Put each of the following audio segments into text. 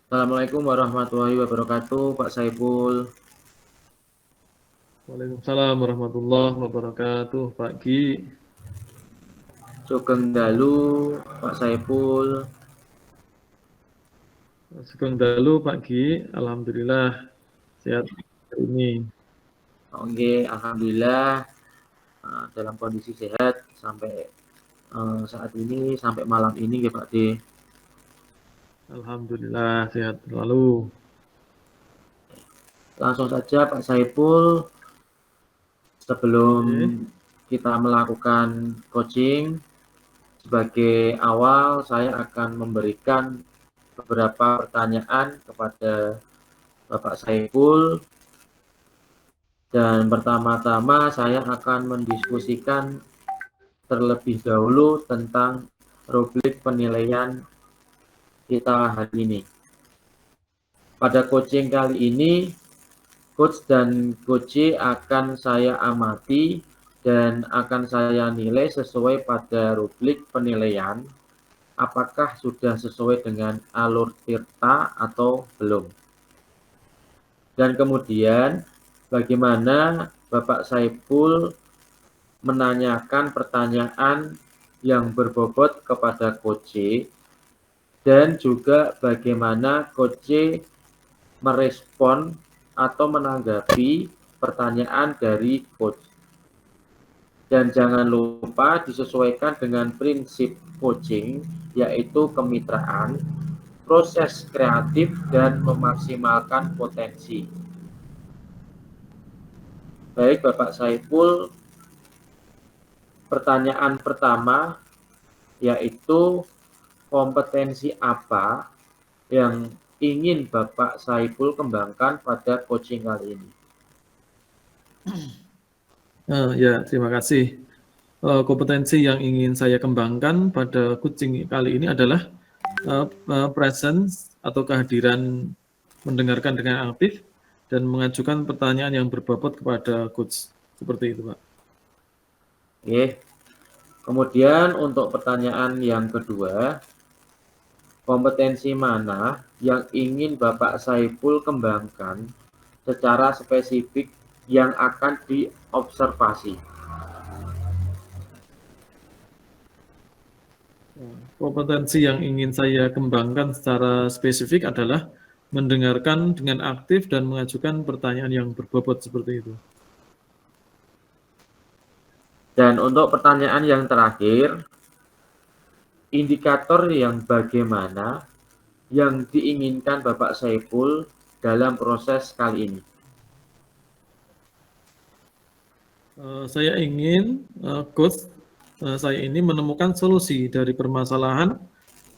Assalamualaikum warahmatullahi wabarakatuh, Pak Saiful. Waalaikumsalam warahmatullahi wabarakatuh, Pak Gi. Sugeng dalu, Pak Saiful. Sugeng dalu, Pak Gi. Alhamdulillah sehat hari ini. Oke, alhamdulillah dalam kondisi sehat sampai saat ini, sampai malam ini ya Pak D. Alhamdulillah sehat selalu. Langsung saja Pak Saiful, sebelum Oke. kita melakukan coaching, sebagai awal saya akan memberikan beberapa pertanyaan kepada Bapak Saiful. Dan pertama-tama saya akan mendiskusikan terlebih dahulu tentang rubrik penilaian kita hari ini. Pada coaching kali ini, coach dan coach akan saya amati dan akan saya nilai sesuai pada rubrik penilaian, apakah sudah sesuai dengan alur tirta atau belum. Dan kemudian bagaimana Bapak Saiful menanyakan pertanyaan yang berbobot kepada coach dan juga bagaimana coach merespon atau menanggapi pertanyaan dari coach. Dan jangan lupa disesuaikan dengan prinsip coaching, yaitu kemitraan, proses kreatif, dan memaksimalkan potensi. Baik Bapak Saiful, pertanyaan pertama yaitu kompetensi apa yang ingin Bapak Saiful kembangkan pada coaching kali ini? Ya, terima kasih. Kompetensi yang ingin saya kembangkan pada coaching kali ini adalah presence atau kehadiran mendengarkan dengan aktif dan mengajukan pertanyaan yang berbobot kepada coach. Seperti itu, Pak. Oke. Kemudian untuk pertanyaan yang kedua, kompetensi mana yang ingin Bapak Saiful kembangkan secara spesifik yang akan diobservasi? Kompetensi yang ingin saya kembangkan secara spesifik adalah mendengarkan dengan aktif dan mengajukan pertanyaan yang berbobot seperti itu. Dan untuk pertanyaan yang terakhir, indikator yang bagaimana yang diinginkan Bapak Saiful dalam proses kali ini? Saya ingin coach saya ini menemukan solusi dari permasalahan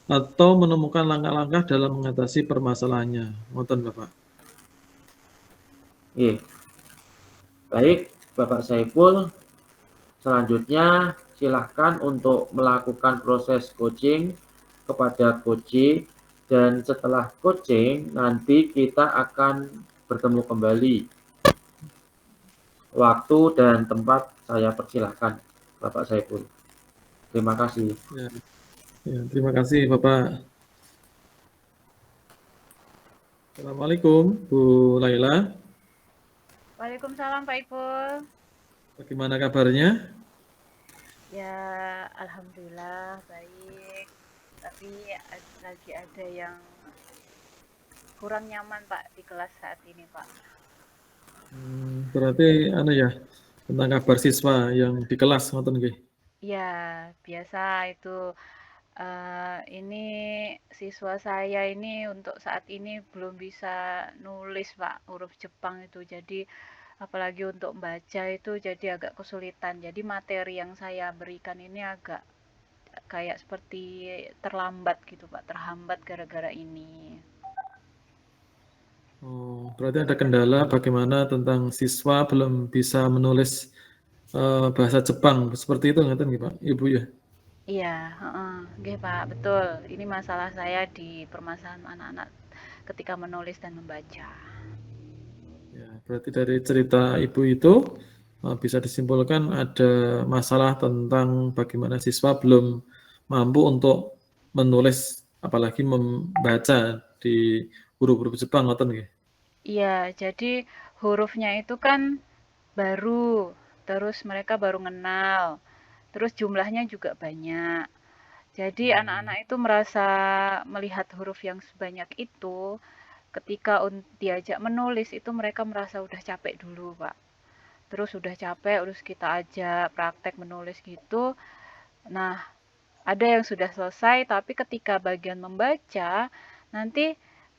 atau menemukan langkah-langkah dalam mengatasi permasalahannya. Ngoten, Bapak. Baik, Bapak Saiful. Selanjutnya, silahkan untuk melakukan proses coaching kepada coach, dan setelah coaching nanti kita akan bertemu kembali. Waktu dan tempat saya persilahkan, Bapak Saiful. Terima kasih. Ya, terima kasih, Bapak. Assalamualaikum, Bu Laila. Waalaikumsalam Pak Ipul. Bagaimana kabarnya? Ya, alhamdulillah baik. Tapi lagi ada yang kurang nyaman Pak di kelas saat ini Pak. Berarti ya tentang kabar siswa yang di kelas ngoten nggih. Ya, biasa itu ini siswa saya ini untuk saat ini belum bisa nulis Pak huruf Jepang itu. Jadi apalagi untuk baca itu jadi agak kesulitan. Jadi materi yang saya berikan ini agak kayak seperti terlambat gitu Pak, terhambat gara-gara ini. Oh, berarti ada kendala bagaimana tentang siswa belum bisa menulis bahasa Jepang seperti itu ngoten nggih Pak, Ibu ya? Iya, heeh, nggih Pak, betul. Ini masalah saya di permasalahan anak-anak ketika menulis dan membaca. Ya, berarti dari cerita Ibu itu bisa disimpulkan ada masalah tentang bagaimana siswa belum mampu untuk menulis apalagi membaca di huruf-huruf Jepang ngoten nggih. Iya, jadi hurufnya itu kan baru, terus mereka baru kenal, terus jumlahnya juga banyak. Jadi anak-anak itu merasa melihat huruf yang sebanyak itu, ketika diajak menulis itu mereka merasa udah capek dulu, Pak. Terus udah capek, terus kita ajak praktek menulis gitu. Nah, ada yang sudah selesai, tapi ketika bagian membaca, nanti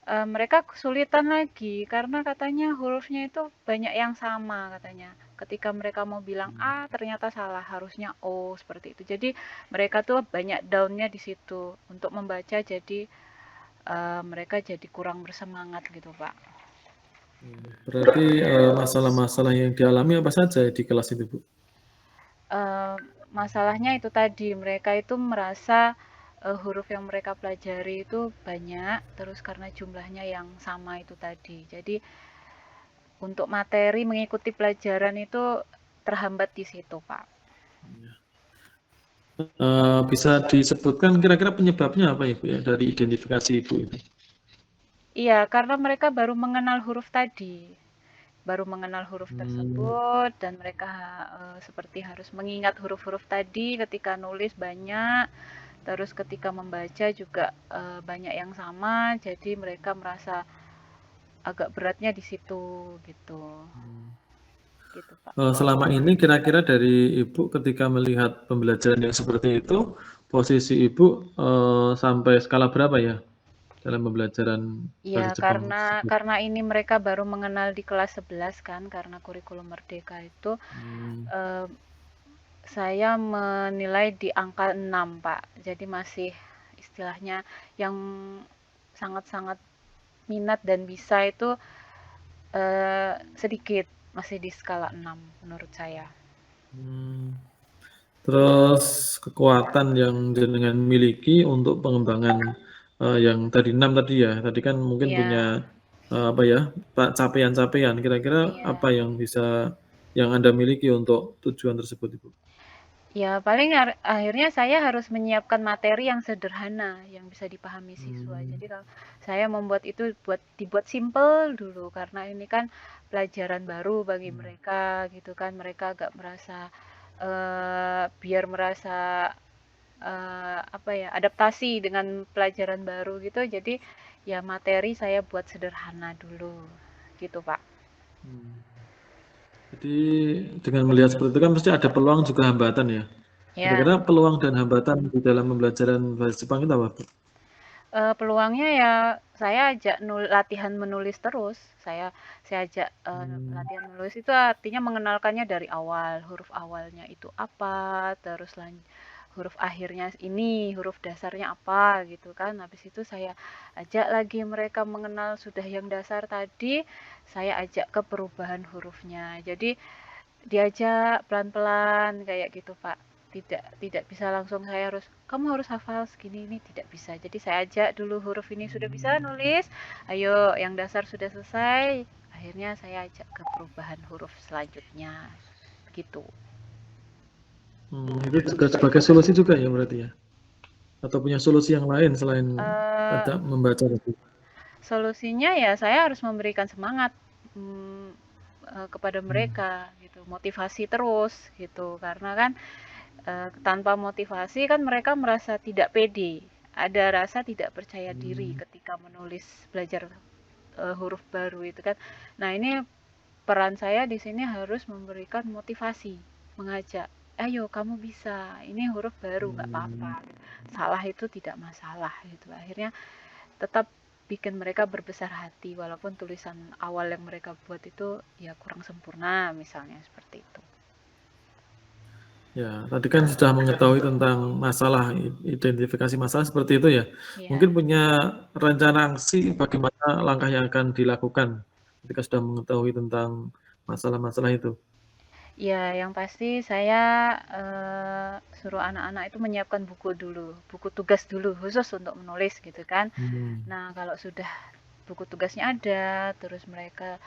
mereka kesulitan lagi karena katanya hurufnya itu banyak yang sama katanya. Ketika mereka mau bilang A, ternyata salah, harusnya O seperti itu. Jadi mereka tuh banyak down-nya di situ untuk membaca, jadi mereka jadi kurang bersemangat gitu, Pak. Berarti masalah-masalah yang dialami apa saja di kelas itu, Bu? Masalahnya itu tadi, mereka itu merasa huruf yang mereka pelajari itu banyak, terus karena jumlahnya yang sama itu tadi. Jadi untuk materi mengikuti pelajaran itu terhambat di situ, Pak. Bisa disebutkan kira-kira penyebabnya apa ya, Bu, ya, dari identifikasi Ibu itu? Iya, karena mereka baru mengenal huruf tadi. Baru mengenal huruf tersebut dan mereka seperti harus mengingat huruf-huruf tadi ketika nulis banyak, terus ketika membaca juga banyak yang sama, jadi mereka merasa agak beratnya di situ gitu. Gitu, Pak. Selama ini kira-kira dari Ibu ketika melihat pembelajaran yang seperti itu, posisi Ibu sampai skala berapa ya dalam pembelajaran bahasa Iya, Jepang tersebut? karena ini mereka baru mengenal di kelas 11 kan, karena kurikulum Merdeka itu eh, saya menilai di angka 6, Pak. Jadi masih istilahnya yang sangat-sangat minat dan bisa itu sedikit, masih di skala 6 menurut saya. Terus kekuatan yang jenengan miliki untuk pengembangan yang tadi 6 tadi ya, tadi kan mungkin punya Iya, apa ya, capaian-capaian. Kira-kira iya. apa yang bisa yang Anda miliki untuk tujuan tersebut, Ibu? Ya, paling akhirnya saya harus menyiapkan materi yang sederhana, yang bisa dipahami siswa. Jadi kalau saya membuat itu dibuat simple dulu, karena ini kan pelajaran baru bagi mereka, gitu kan. Mereka agak merasa, biar merasa apa ya, adaptasi dengan pelajaran baru gitu. Jadi ya materi saya buat sederhana dulu, gitu Pak. Jadi dengan melihat seperti itu kan pasti ada peluang juga hambatan ya. Ya. Kira-kira peluang dan hambatan di dalam pembelajaran bahasa Jepang itu apa, Bu? Peluangnya ya saya ajak latihan menulis terus. Saya ajak, latihan menulis itu artinya mengenalkannya dari awal, huruf awalnya itu apa, terus huruf akhirnya ini, huruf dasarnya apa, gitu kan. Habis itu saya ajak lagi mereka mengenal sudah yang dasar tadi, saya ajak ke perubahan hurufnya. Jadi diajak pelan-pelan kayak gitu, Pak. Tidak bisa langsung saya harus, "Kamu harus hafal segini," ini tidak bisa. Jadi saya ajak dulu huruf ini sudah bisa nulis, ayo yang dasar sudah selesai, akhirnya saya ajak ke perubahan huruf selanjutnya, gitu. Itu juga sebagai solusi juga ya berarti ya? Atau punya solusi yang lain selain Eee, ada membaca tadi? Solusinya ya saya harus memberikan semangat, mmm, kepada mereka gitu, motivasi terus gitu. Karena kan tanpa motivasi kan mereka merasa tidak pede, ada rasa tidak percaya diri ketika menulis belajar huruf baru itu kan. Nah ini peran saya di sini harus memberikan motivasi, mengajak, ayo kamu bisa, ini huruf baru nggak apa-apa, salah itu tidak masalah gitu. Akhirnya tetap bikin mereka berbesar hati walaupun tulisan awal yang mereka buat itu ya kurang sempurna misalnya seperti itu. Ya, tadi kan sudah mengetahui tentang masalah, identifikasi masalah seperti itu ya. Mungkin Ya. punya rencana aksi bagaimana langkah yang akan dilakukan ketika sudah mengetahui tentang masalah-masalah itu. Ya, yang pasti saya suruh anak-anak itu menyiapkan buku dulu, buku tugas dulu khusus untuk menulis gitu kan. Nah, kalau sudah buku tugasnya ada, terus mereka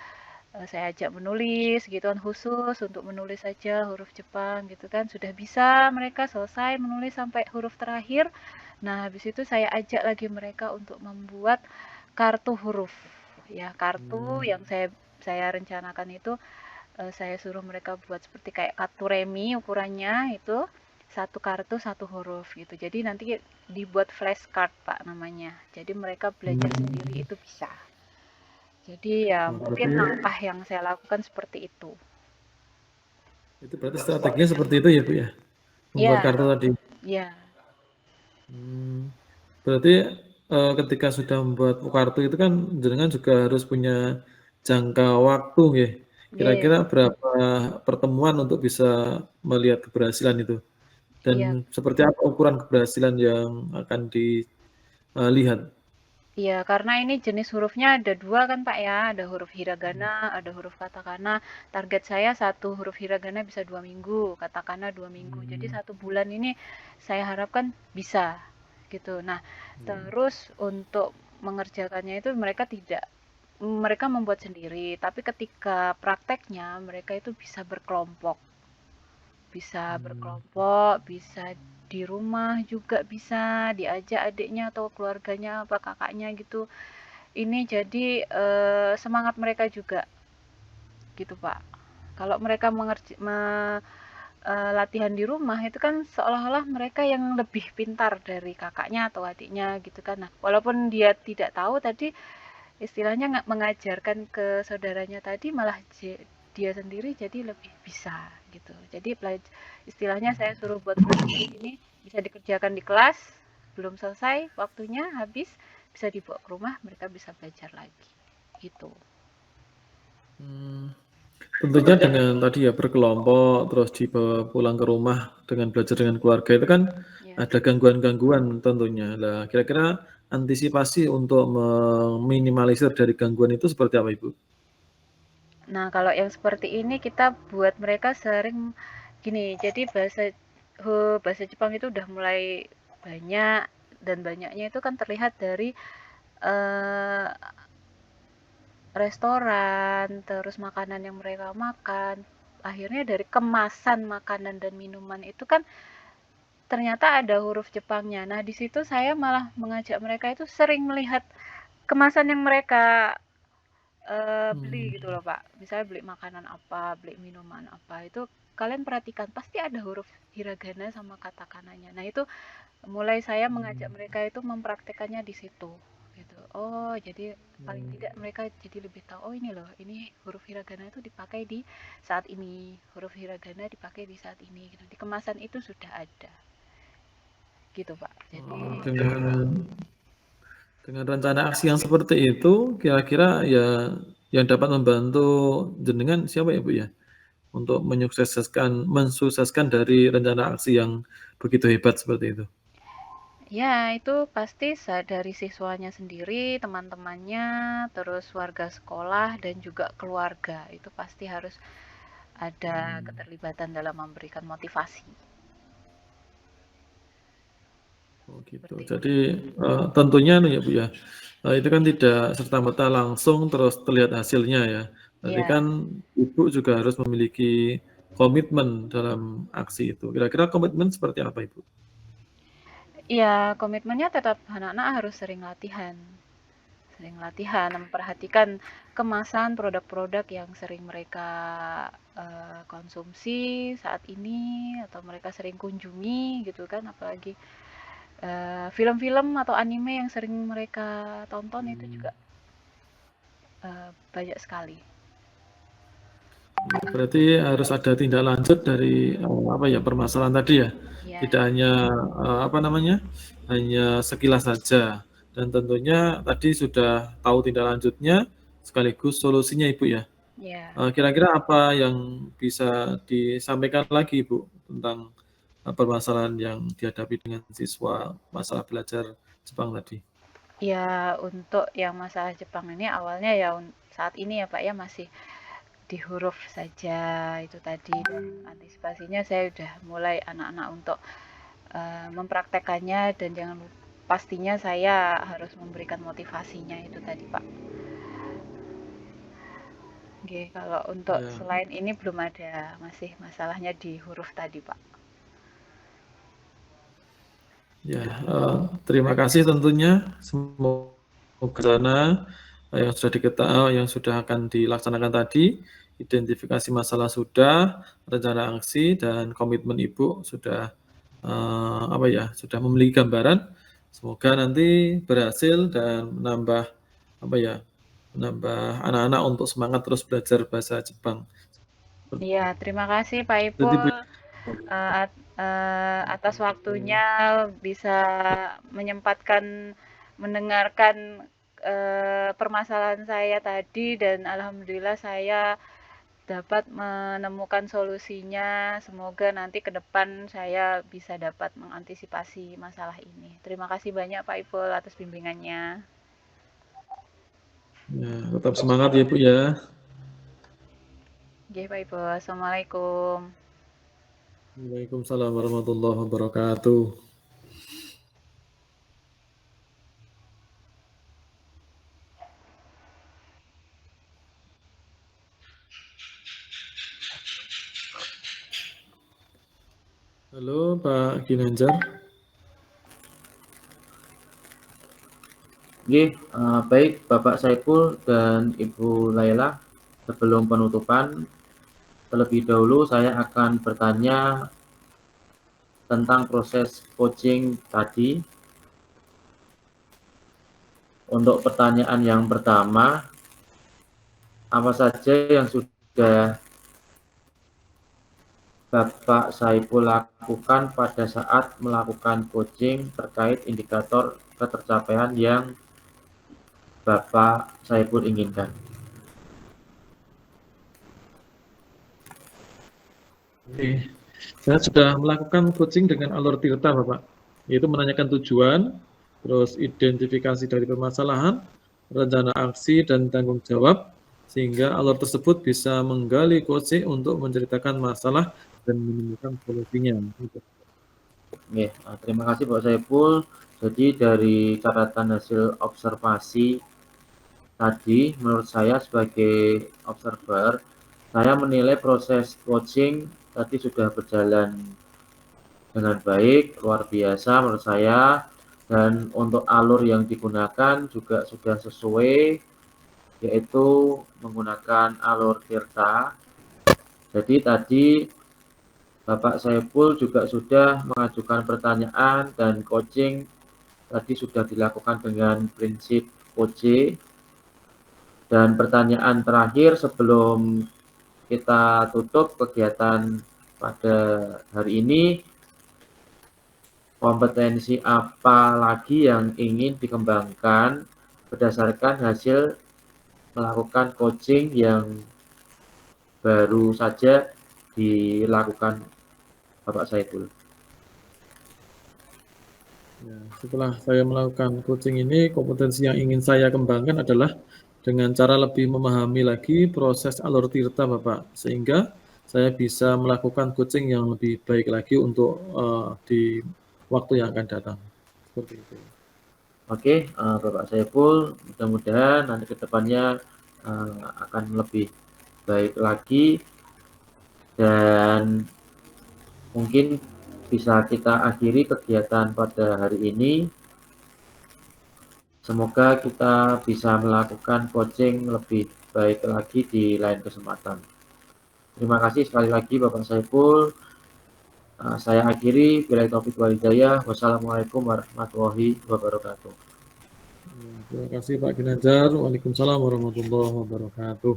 saya ajak menulis gitu kan khusus untuk menulis saja huruf Jepang gitu kan. Sudah bisa mereka selesai menulis sampai huruf terakhir. Nah, habis itu saya ajak lagi mereka untuk membuat kartu huruf. Ya, kartu yang saya rencanakan itu saya suruh mereka buat seperti kayak kartu remi ukurannya itu satu kartu satu huruf gitu. Jadi nanti dibuat flashcard Pak namanya. Jadi mereka belajar sendiri itu bisa. Jadi ya mungkin Berarti langkah yang saya lakukan seperti itu. itu berarti strateginya seperti itu ya Bu ya, membuat Ya, kartu tadi. ya, Berarti ketika sudah membuat kartu itu kan jenengan juga harus punya jangka waktu ya. ya, Kira-kira berapa pertemuan untuk bisa melihat keberhasilan itu? iya. Dan seperti apa ukuran keberhasilan yang akan dilihat? Iya, karena ini jenis hurufnya ada dua kan Pak ya, ada huruf hiragana, ada huruf katakana. Target saya satu huruf hiragana bisa 2 minggu, katakana 2 minggu. Jadi 1 bulan ini saya harapkan bisa gitu. Nah, terus untuk mengerjakannya itu mereka membuat sendiri, tapi ketika prakteknya mereka itu bisa di rumah juga bisa diajak adiknya atau keluarganya apa kakaknya gitu. Ini jadi semangat mereka juga gitu Pak. Kalau mereka latihan di rumah itu kan seolah-olah mereka yang lebih pintar dari kakaknya atau adiknya gitu kan. Nah, walaupun dia tidak tahu tadi istilahnya nggak mengajarkan ke saudaranya tadi malah dia sendiri jadi lebih bisa gitu. Jadi istilahnya saya suruh buat project ini bisa dikerjakan di kelas, belum selesai waktunya habis bisa dibawa ke rumah mereka bisa belajar lagi gitu. Tentunya dengan tadi ya berkelompok, terus dibawa pulang ke rumah dengan belajar dengan keluarga itu kan Ya. ada gangguan-gangguan tentunya. Nah, kira-kira antisipasi untuk meminimalisir dari gangguan itu seperti apa Ibu? Nah, kalau yang seperti ini kita buat mereka sering gini. Jadi bahasa Jepang itu udah mulai banyak dan banyaknya itu kan terlihat dari eh, restoran, terus makanan yang mereka makan. Akhirnya dari kemasan makanan dan minuman itu kan ternyata ada huruf Jepangnya. Nah, di situ saya malah mengajak mereka itu sering melihat kemasan yang mereka beli gitu loh Pak. Misalnya beli makanan apa, beli minuman apa, itu kalian perhatikan pasti ada huruf hiragana sama katakananya. Nah, itu mulai saya mengajak mereka itu mempraktekannya di situ gitu. Oh, jadi paling tidak mereka jadi lebih tahu, oh ini loh, ini huruf hiragana itu dipakai di saat ini, huruf hiragana dipakai di saat ini gitu. Di kemasan itu sudah ada. Gitu, Pak. Jadi Dengan rencana aksi yang seperti itu, kira-kira ya yang dapat membantu jenengan siapa ya Bu ya? Untuk mensukseskan dari rencana aksi yang begitu hebat seperti itu. ya, itu pasti dari siswanya sendiri, teman-temannya, terus warga sekolah, dan juga keluarga. Itu pasti harus ada keterlibatan dalam memberikan motivasi. Oh gitu. Seperti itu. Jadi tentunya nih ya Bu ya, itu kan tidak serta-merta langsung terus terlihat hasilnya ya. Berarti Ya, kan Ibu juga harus memiliki komitmen dalam aksi itu. Kira-kira komitmen seperti apa Ibu? ya komitmennya tetap anak-anak harus sering latihan. Sering latihan, memperhatikan kemasan produk-produk yang sering mereka konsumsi saat ini, atau mereka sering kunjungi gitu kan, apalagi film-film atau anime yang sering mereka tonton itu juga banyak sekali. Berarti harus ada tindak lanjut dari apa ya permasalahan tadi ya. Ya, Tidak hanya apa namanya, hanya sekilas saja. Dan tentunya tadi sudah tahu tindak lanjutnya sekaligus solusinya Ibu ya. ya, Kira-kira apa yang bisa disampaikan lagi Ibu tentang permasalahan yang dihadapi dengan siswa masalah belajar Jepang tadi? ya untuk yang masalah Jepang ini awalnya ya saat ini ya Pak ya masih di huruf saja itu tadi dan antisipasinya saya udah mulai anak-anak untuk mempraktekannya dan pastinya saya harus memberikan motivasinya itu tadi Pak. Oke, kalau untuk Ya, selain ini belum ada, masih masalahnya di huruf tadi Pak. ya. Terima kasih tentunya. Semoga ke sana yang sudah diketahui, yang sudah akan dilaksanakan tadi, identifikasi masalah sudah, rencana aksi dan komitmen Ibu sudah sudah memiliki gambaran. Semoga nanti berhasil dan menambah anak-anak untuk semangat terus belajar bahasa Jepang. Iya, terima kasih Pak Jadi Ipul atas waktunya bisa menyempatkan mendengarkan permasalahan saya tadi, dan alhamdulillah saya dapat menemukan solusinya. Semoga nanti ke depan saya bisa dapat mengantisipasi masalah ini. Terima kasih banyak Pak Ipul atas bimbingannya. ya, tetap semangat ya Bu ya. Oke Pak Ipul, Assalamualaikum. Waalaikumsalam warahmatullahi wabarakatuh. Halo Pak Ginanjar. Oke, baik Bapak Saiful dan Ibu Laila, sebelum penutupan, terlebih dahulu saya akan bertanya tentang proses coaching tadi. Untuk pertanyaan yang pertama, apa saja yang sudah Bapak Saiful lakukan pada saat melakukan coaching terkait indikator ketercapaian yang Bapak Saiful inginkan? Oke. Saya sudah melakukan coaching dengan alur tirta Bapak, yaitu menanyakan tujuan, terus identifikasi dari permasalahan, rencana aksi dan tanggung jawab, sehingga alur tersebut bisa menggali coaching untuk menceritakan masalah dan menemukan solusinya. Oke, terima kasih Pak Saiful. Jadi dari catatan hasil observasi tadi, menurut saya sebagai observer, saya menilai proses coaching tadi sudah berjalan dengan baik, luar biasa menurut saya. Dan untuk alur yang digunakan juga sudah sesuai, yaitu menggunakan alur tirta. Jadi tadi Bapak Saiful juga sudah mengajukan pertanyaan dan coaching tadi sudah dilakukan dengan prinsip OJ. Dan pertanyaan terakhir sebelum kita tutup kegiatan pada hari ini, kompetensi apa lagi yang ingin dikembangkan berdasarkan hasil melakukan coaching yang baru saja dilakukan Bapak Saiful? Ya, setelah saya melakukan coaching ini, kompetensi yang ingin saya kembangkan adalah dengan cara lebih memahami lagi proses alur tirta Bapak, sehingga saya bisa melakukan coaching yang lebih baik lagi untuk di waktu yang akan datang. Seperti itu. Oke, Bapak Saiful, mudah-mudahan nanti ke depannya akan lebih baik lagi, dan mungkin bisa kita akhiri kegiatan pada hari ini. Semoga kita bisa melakukan coaching lebih baik lagi di lain kesempatan. Terima kasih sekali lagi Bapak Saiful. Saya akhiri, billahi taufiq wal hidayah. Wassalamualaikum warahmatullahi wabarakatuh. Terima kasih Pak Ginanjar. Waalaikumsalam warahmatullahi wabarakatuh.